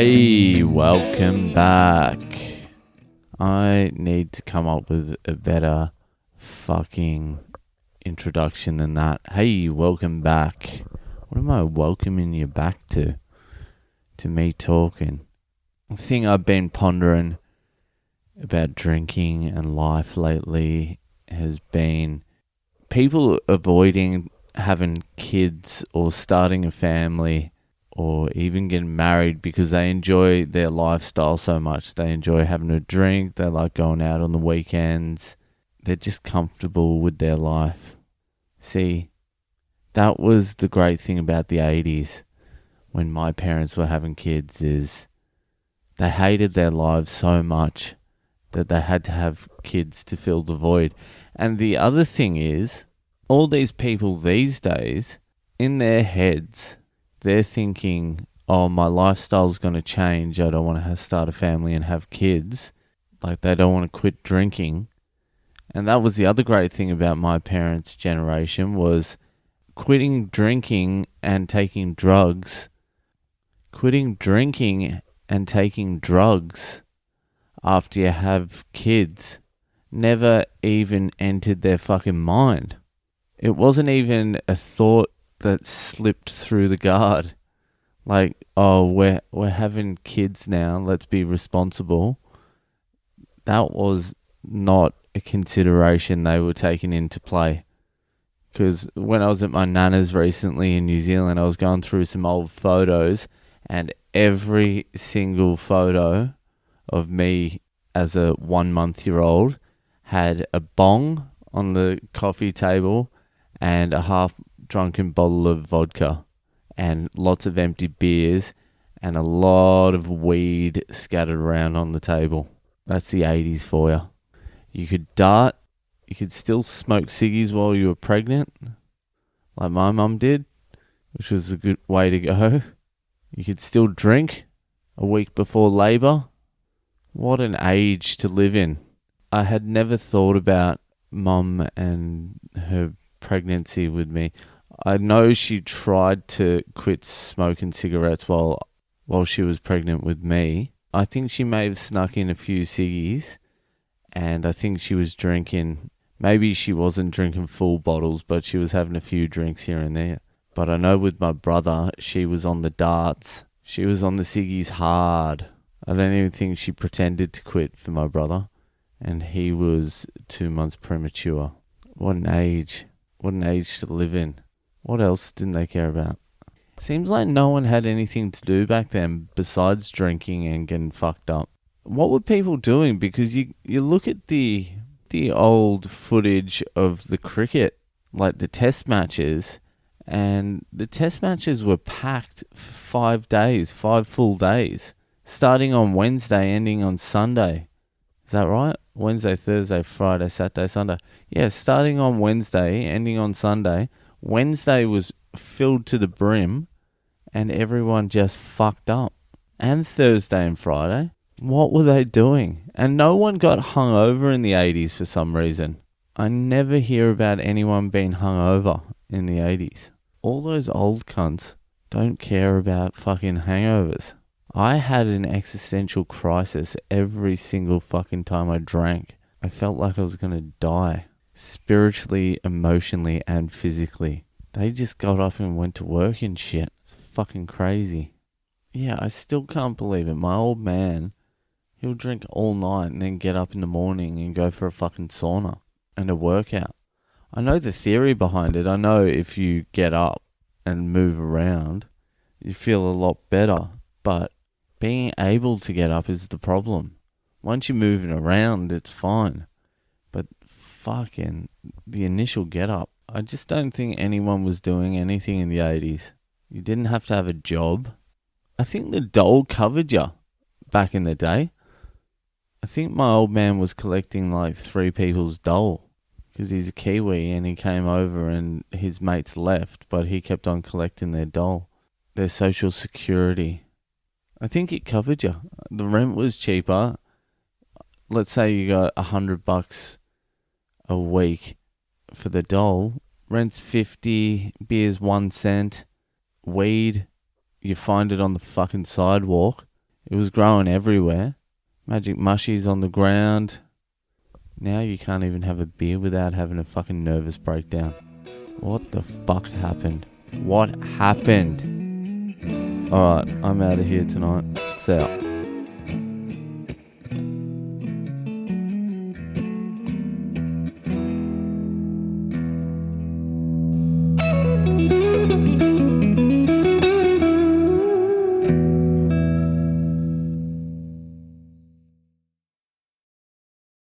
Hey, welcome back. I need to come up with a better fucking introduction than that. Hey, welcome back. What am I welcoming you back to? To me talking. The thing I've been pondering about drinking and life lately has been people avoiding having kids or starting a family or even getting married because they enjoy their lifestyle so much. They enjoy having a drink. They like going out on the weekends. They're just comfortable with their life. See, that was the great thing about the 80's when my parents were having kids, is they hated their lives so much that they had to have kids to fill the void. And the other thing is, all these people these days, in their heads, they're thinking, oh, my lifestyle's going to change. I don't want to start a family and have kids. Like, they don't want to quit drinking. And that was the other great thing about my parents' generation, was quitting drinking and taking drugs. Quitting drinking and taking drugs after you have kids never even entered their fucking mind. It wasn't even a thought that slipped through the guard. Like, oh, we're having kids now, let's be responsible. That was not a consideration they were taking into play. Because when I was at my nana's recently in New Zealand, I was going through some old photos, and every single photo of me as a 1-month-old had a bong on the coffee table and a half-drunken bottle of vodka and lots of empty beers and a lot of weed scattered around on the table. That's the 80's for you. You could dart. You could still smoke ciggies while you were pregnant, like my mum did, which was a good way to go. You could still drink a week before labour. What an age to live in. I had never thought about mum and her pregnancy with me. I know she tried to quit smoking cigarettes while she was pregnant with me. I think she may have snuck in a few ciggies, and I think she was drinking. Maybe she wasn't drinking full bottles, but she was having a few drinks here and there. But I know with my brother, she was on the darts. She was on the ciggies hard. I don't even think she pretended to quit for my brother, and he was 2 months premature. What an age. What an age to live in. What else didn't they care about? Seems like no one had anything to do back then besides drinking and getting fucked up. What were people doing? Because you look at the old footage of the cricket, like the test matches, and the test matches were packed for 5 days, 5 full days, starting on Wednesday, ending on Sunday. Is that right? Wednesday, Thursday, Friday, Saturday, Sunday. Yeah, starting on Wednesday, ending on Sunday. Wednesday was filled to the brim, and everyone just fucked up. And Thursday and Friday. What were they doing? And no one got hungover in the 80's for some reason. I never hear about anyone being hungover in the 80's. All those old cunts don't care about fucking hangovers. I had an existential crisis every single fucking time I drank. I felt like I was going to die. Spiritually, emotionally, and physically. They just got up and went to work and shit. It's fucking crazy. Yeah, I still can't believe it. My old man, he'll drink all night and then get up in the morning and go for a fucking sauna and a workout. I know the theory behind it. I know if you get up and move around, you feel a lot better. But being able to get up is the problem. Once you're moving around, it's fine. But fucking the initial get up, I just don't think anyone was doing anything in the 80's. You didn't have to have a job. I think the dole covered you back in the day. I think my old man was collecting like 3 people's dole because he's a Kiwi and he came over and his mates left, but he kept on collecting their dole, their social security. I think it covered you. The rent was cheaper. Let's say you got $100 a week for the dole. Rent's 50, beer's 1 cent. Weed, you find it on the fucking sidewalk. It was growing everywhere. Magic mushies on the ground. Now you can't even have a beer without having a fucking nervous breakdown. What the fuck happened? What happened? Alright, I'm out of here tonight. See ya.